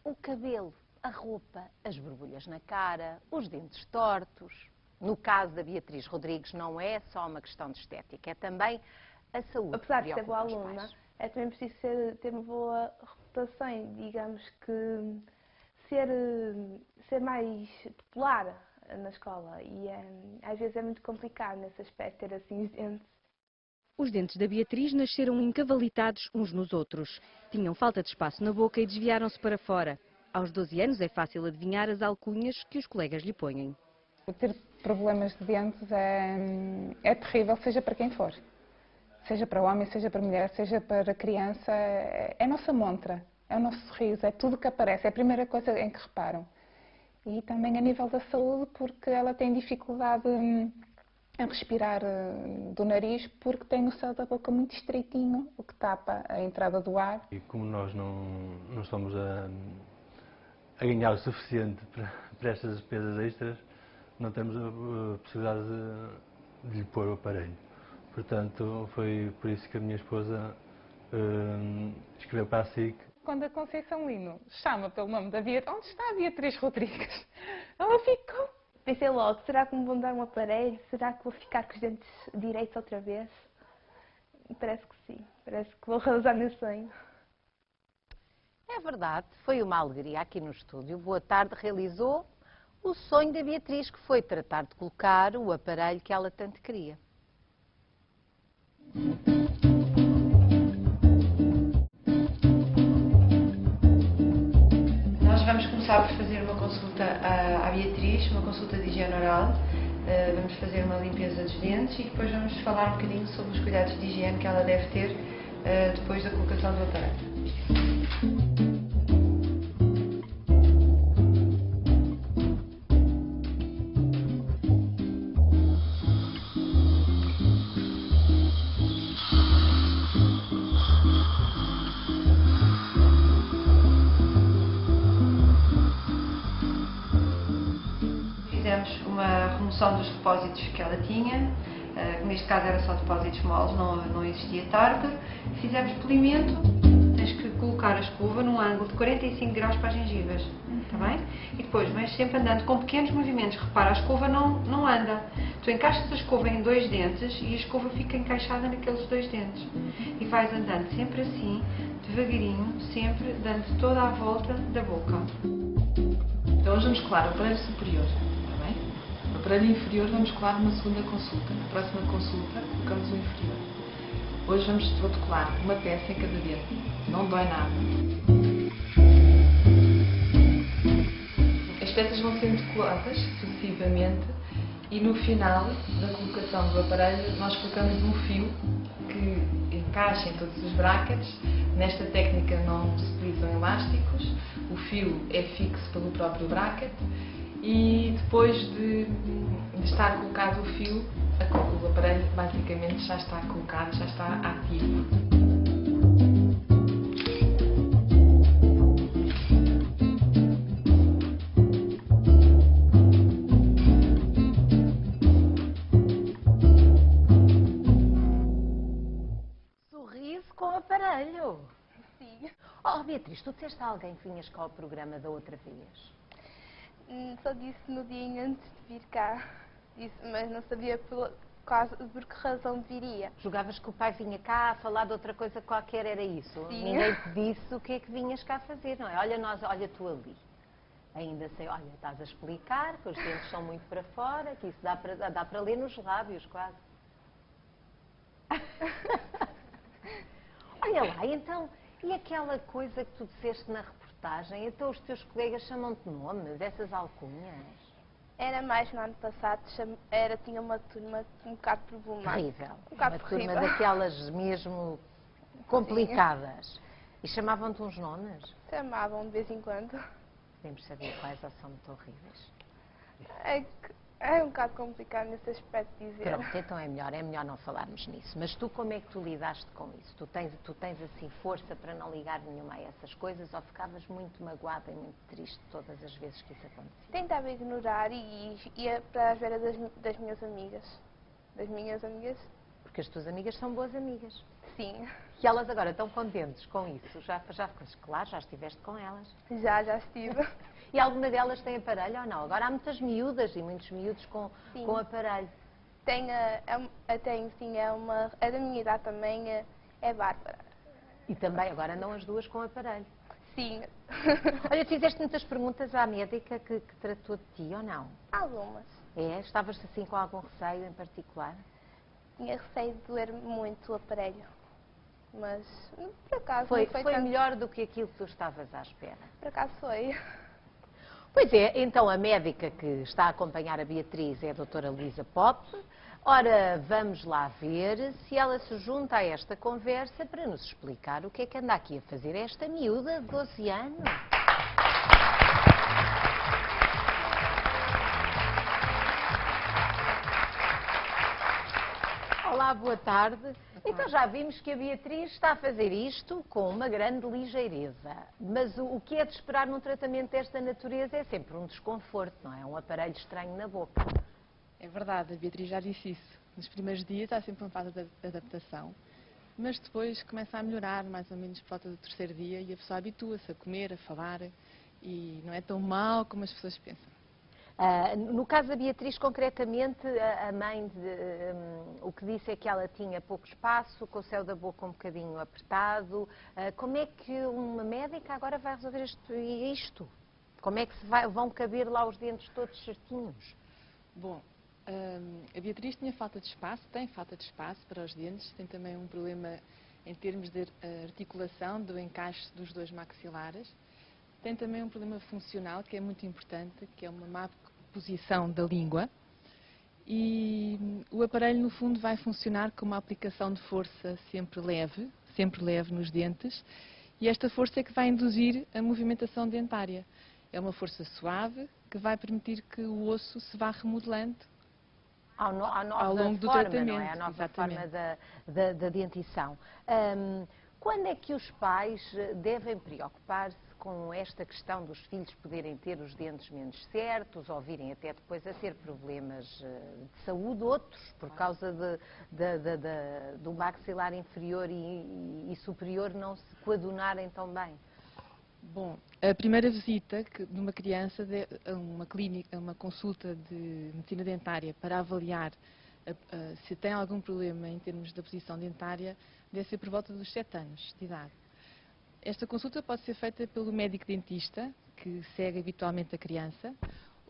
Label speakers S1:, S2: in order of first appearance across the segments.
S1: O cabelo, a roupa, as borbulhas na cara, os dentes tortos. No caso da Beatriz Rodrigues não é só uma questão de estética, é também a saúde.
S2: Apesar de ser boa aluna, é também preciso ter uma boa reputação e, digamos que ser mais popular na escola. E às vezes é muito complicado nesse aspecto ter assim os dentes.
S3: Os dentes da Beatriz nasceram encavalitados uns nos outros. Tinham falta de espaço na boca e desviaram-se para fora. Aos 12 anos é fácil adivinhar as alcunhas que os colegas lhe põem.
S4: Ter problemas de dentes é terrível, seja para quem for. Seja para homem, seja para mulher, seja para criança. É a nossa montra, é o nosso sorriso, é tudo que aparece, é a primeira coisa em que reparam. E também a nível da saúde, porque ela tem dificuldade a respirar do nariz porque tem o céu da boca muito estreitinho, o que tapa a entrada do ar.
S5: E como nós não estamos a ganhar o suficiente para estas despesas extras, não temos a possibilidade de lhe pôr o aparelho. Portanto, foi por isso que a minha esposa escreveu para a SIC.
S4: Quando a Conceição Lino chama pelo nome da Beatriz, onde está a Beatriz Rodrigues? Ela ficou...
S2: Pensei logo, será que me vão dar um aparelho? Será que vou ficar com os dentes direitos outra vez? Parece que sim, parece que vou realizar meu sonho.
S1: É verdade, foi uma alegria aqui no estúdio. Boa Tarde realizou o sonho da Beatriz, que foi tratar de colocar o aparelho que ela tanto queria.
S6: Nós vamos começar por fazer uma consulta à Beatriz, uma consulta de higiene oral. Vamos fazer uma limpeza dos dentes e depois vamos falar um bocadinho sobre os cuidados de higiene que ela deve ter depois da colocação do aparelho. Fizemos uma remoção dos depósitos que ela tinha, que neste caso era só depósitos moles, não existia tártaro. Fizemos polimento. Tens que colocar a escova num ângulo de 45 graus para as gengivas, está bem? E depois vais sempre andando com pequenos movimentos. Repara, a escova não anda. Tu encaixas a escova em dois dentes e a escova fica encaixada naqueles dois dentes. E vais andando sempre assim, devagarinho, sempre dando toda a volta da boca.
S7: Então hoje vamos colar o aparelho superior, está bem? O aparelho inferior vamos colar numa segunda consulta. Na próxima consulta colocamos o inferior. Hoje vou-te colar uma peça em cada dente. Não dói nada. As peças vão sendo coladas sucessivamente e no final da colocação do aparelho nós colocamos um fio que encaixa em todos os brackets. Nesta técnica não se utilizam elásticos, o fio é fixo pelo próprio bracket e depois de estar colocado o fio, o aparelho basicamente já está colocado, já está ativo.
S1: Sorriso com aparelho.
S2: Sim.
S1: Oh, Beatriz, tu disseste a alguém que vinhas cá ao programa da outra vez?
S2: Só disse no dia antes de vir cá, mas não sabia por que razão viria.
S1: Jogavas que o pai vinha cá a falar de outra coisa qualquer, era isso?
S2: Sim.
S1: Ninguém te disse o que é que vinhas cá fazer, não é? Olha tu ali. Ainda sei, olha, estás a explicar que os dentes são muito para fora, que isso dá para ler nos lábios quase. Olha lá, então, e aquela coisa que tu disseste na reportagem, então os teus colegas chamam-te nomes, essas alcunhas?
S2: Era mais no ano passado, tinha uma turma um bocado problemática.
S1: Terrível.
S2: Um bocado
S1: Uma turma
S2: terrível.
S1: daquelas mesmo complicadas. E chamavam-te uns nomes?
S2: Chamavam de vez em quando.
S1: Podemos saber quais ou são muito horríveis.
S2: É um bocado complicado nesse aspecto de dizer.
S1: Pronto, então é melhor não falarmos nisso. Mas tu como é que tu lidaste com isso? Tu tens assim força para não ligar nenhuma a essas coisas ou ficavas muito magoada e muito triste todas as vezes que isso acontecia?
S2: Tentava ignorar e ia para a vera das minhas amigas. Das minhas amigas,
S1: porque as tuas amigas são boas amigas.
S2: Sim,
S1: E elas agora estão contentes com isso? Claro, já estiveste com elas.
S2: já estive.
S1: E alguma delas tem aparelho ou não? Agora há muitas miúdas e muitos miúdos
S2: Sim.
S1: com aparelho.
S2: Tenho, sim, é da minha idade também, é Bárbara.
S1: E também agora andam as duas com aparelho.
S2: Sim.
S1: Olha, fizeste muitas perguntas à médica que tratou de ti ou não?
S2: Algumas.
S1: É? Estavas assim com algum receio em particular?
S2: Tinha receio de doer muito o aparelho, mas por acaso
S1: Foi
S2: não foi
S1: foi
S2: tanto.
S1: melhor do que aquilo que tu estavas à espera.
S2: Por acaso foi.
S1: Pois é, então a médica que está a acompanhar a Beatriz é a doutora Luísa Pop. Ora, vamos lá ver se ela se junta a esta conversa para nos explicar o que é que anda aqui a fazer esta miúda de 12 anos. Olá, boa tarde. Então já vimos que a Beatriz está a fazer isto com uma grande ligeireza. Mas o que é de esperar num tratamento desta natureza é sempre um desconforto, não é? Um aparelho estranho na boca.
S7: É verdade, a Beatriz já disse isso. Nos primeiros dias há sempre uma fase de adaptação, mas depois começa a melhorar, mais ou menos por volta do terceiro dia, e a pessoa habitua-se a comer, a falar, e não é tão mal como as pessoas pensam.
S1: No caso da Beatriz, concretamente, a mãe, o que disse é que ela tinha pouco espaço, com o céu da boca um bocadinho apertado. Como é que uma médica agora vai resolver isto? Como é que vão caber lá os dentes todos certinhos?
S7: Bom, a Beatriz tinha falta de espaço, tem falta de espaço para os dentes, tem também um problema em termos de articulação do encaixe dos dois maxilares. Tem também um problema funcional que é muito importante, que é uma má posição da língua. E o aparelho, no fundo, vai funcionar com uma aplicação de força sempre leve nos dentes. E esta força é que vai induzir a movimentação dentária. É uma força suave que vai permitir que o osso se vá remodelando ao longo do tratamento.
S1: Não é? A nova
S7: Exatamente.
S1: forma da dentição. Quando é que os pais devem preocupar-se com esta questão dos filhos poderem ter os dentes menos certos ou virem até depois a ter problemas de saúde, outros, por causa do maxilar inferior e superior não se coadunarem tão bem?
S7: Bom, a primeira visita de uma criança a uma clínica, a uma consulta de medicina dentária para avaliar se tem algum problema em termos da posição dentária deve ser por volta dos 7 anos de idade. Esta consulta pode ser feita pelo médico dentista, que segue habitualmente a criança,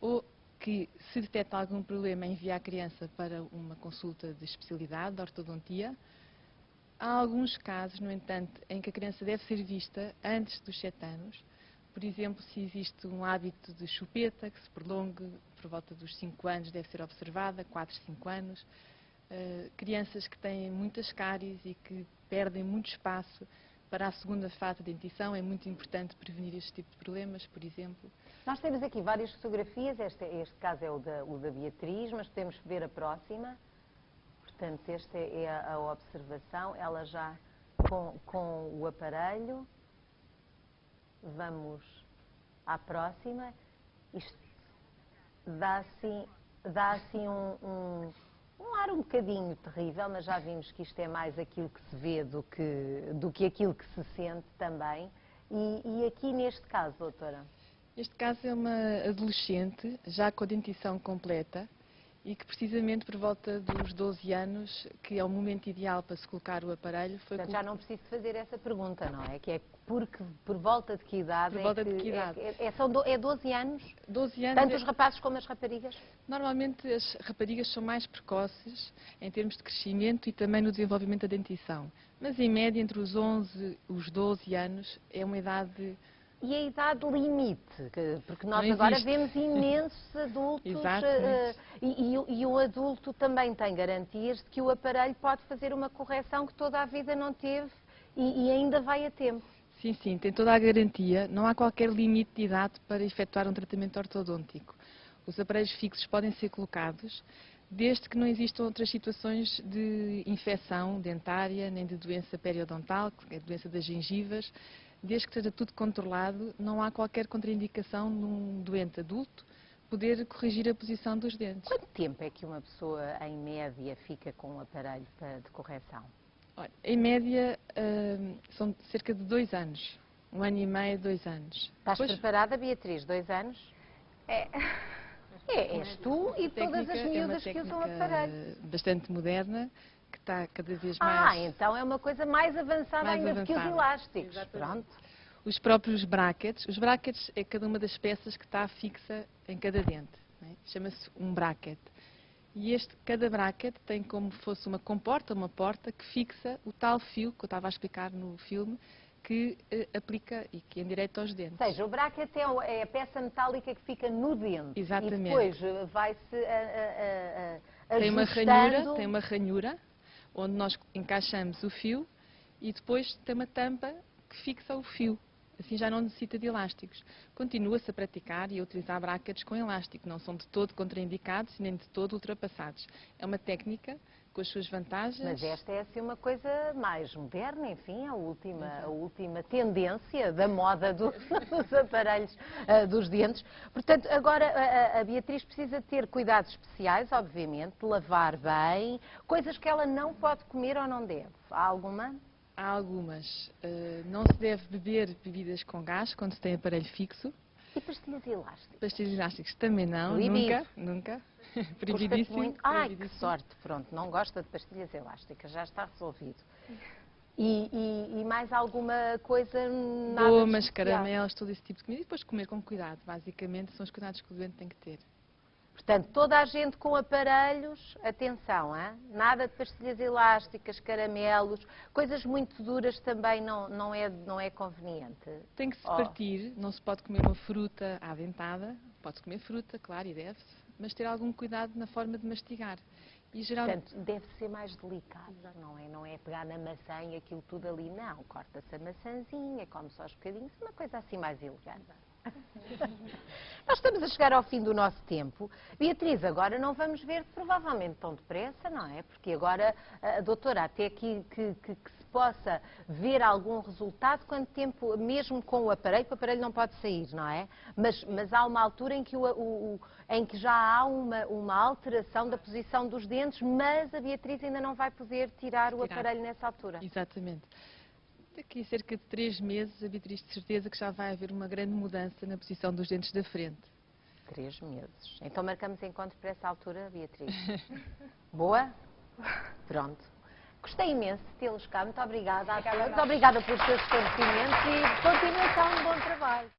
S7: ou que, se detecta algum problema, envia a criança para uma consulta de especialidade, de ortodontia. Há alguns casos, no entanto, em que a criança deve ser vista antes dos 7 anos. Por exemplo, se existe um hábito de chupeta que se prolongue por volta dos 5 anos, deve ser observada, 4, 5 anos. Crianças que têm muitas cáries e que perdem muito espaço para a segunda fase de dentição, é muito importante prevenir este tipo de problemas, por exemplo.
S1: Nós temos aqui várias fotografias, este caso é o da Beatriz, mas podemos ver a próxima. Portanto, esta é a observação, ela já com o aparelho. Vamos à próxima. Isto dá assim um ar um bocadinho terrível, mas já vimos que isto é mais aquilo que se vê do que aquilo que se sente também. E aqui neste caso, doutora?
S7: Este caso é uma adolescente, já com a dentição completa, e que precisamente por volta dos 12 anos, que é o momento ideal para se colocar o aparelho, foi...
S1: Portanto, já não preciso fazer essa pergunta, não é? Que é porque, por volta de que idade?
S7: Por volta de que idade?
S1: É 12 anos?
S7: 12 anos.
S1: Tanto os rapazes como as raparigas?
S7: Normalmente as raparigas são mais precoces em termos de crescimento e também no desenvolvimento da dentição. Mas em média entre os 11 e os 12 anos é uma idade...
S1: E a idade limite? Porque nós
S7: Não
S1: agora
S7: existe.
S1: vemos imensos adultos e o adulto também tem garantias de que o aparelho pode fazer uma correção que toda a vida não teve e ainda vai a tempo.
S7: Sim, sim, tem toda a garantia. Não há qualquer limite de idade para efetuar um tratamento ortodôntico. Os aparelhos fixos podem ser colocados desde que não existam outras situações de infecção dentária, nem de doença periodontal, que é a doença das gengivas. Desde que esteja tudo controlado, não há qualquer contraindicação num doente adulto poder corrigir a posição dos dentes.
S1: Quanto tempo é que uma pessoa, em média, fica com um aparelho de correção?
S7: Olha, em média, são cerca de 2 anos. 1 ano e meio, 2 anos.
S1: Estás
S7: Depois,
S1: preparada, Beatriz? 2 anos? És tu e todas as miúdas que usam aparelho.
S7: Bastante moderna, que está cada vez
S1: Ah,
S7: mais...
S1: então é uma coisa mais avançada
S7: Mais
S1: ainda do que os
S7: avançada.
S1: elásticos.
S7: Exatamente.
S1: Pronto.
S7: Os próprios brackets. Os brackets é cada uma das peças que está fixa em cada dente. Não é? Chama-se um bracket. E cada bracket tem como se fosse uma comporta, uma porta, que fixa o tal fio que eu estava a explicar no filme, que aplica e que endireita aos dentes.
S1: Ou seja, o bracket é a peça metálica que fica no dente.
S7: Exatamente.
S1: E depois vai-se ajustando.
S7: Tem uma ranhura, onde nós encaixamos o fio e depois tem uma tampa que fixa o fio. Assim já não necessita de elásticos. Continua-se a praticar e a utilizar brackets com elástico. Não são de todo contraindicados nem de todo ultrapassados. É uma técnica com as suas vantagens.
S1: Mas esta é assim uma coisa mais moderna, enfim, a última tendência da moda dos aparelhos dos dentes. Portanto, agora a Beatriz precisa ter cuidados especiais, obviamente, lavar bem, coisas que ela não pode comer ou não deve. Há alguma?
S7: Há algumas. Não se deve beber bebidas com gás quando se tem aparelho fixo.
S1: E pastilhas elásticas?
S7: Pastilhas elásticas também não,
S1: Proibido.
S7: Nunca.
S1: Custa-te
S7: Proibidíssimo.
S1: muito. Ai, que
S7: proibidíssimo.
S1: sorte, pronto, não gosta de pastilhas elásticas, já está resolvido. E mais alguma coisa, nada de
S7: Gomas,
S1: especial?
S7: caramelos, todo esse tipo de comida. E depois comer com cuidado. Basicamente são os cuidados que o doente tem que ter.
S1: Portanto, toda a gente com aparelhos, atenção, hein? Nada de pastilhas elásticas, caramelos, coisas muito duras também não é conveniente.
S7: Tem que se partir, não se pode comer uma fruta à dentada. Pode-se comer fruta, claro, e deve-se, mas ter algum cuidado na forma de mastigar. E geralmente...
S1: Portanto, deve ser mais delicado, não é pegar na maçã e aquilo tudo ali, não. Corta-se a maçãzinha, come-se aos bocadinhos, uma coisa assim mais elegante. Nós estamos a chegar ao fim do nosso tempo. Beatriz, agora não vamos ver provavelmente tão depressa, não é? Porque agora a doutora, até que se possa ver algum resultado, quanto tempo, mesmo com o aparelho não pode sair, não é? Mas há uma altura em que já há uma alteração da posição dos dentes, mas a Beatriz ainda não vai poder tirar o aparelho nessa altura.
S7: Exatamente. Daqui a cerca de 3 meses, a Beatriz de certeza que já vai haver uma grande mudança na posição dos dentes da frente.
S1: 3 meses. Então marcamos encontro para essa altura, Beatriz. Boa? Pronto. Gostei imenso de tê-los cá. Muito obrigada a todos. Obrigada pelos seus esclarecimentos e continuação de bom trabalho.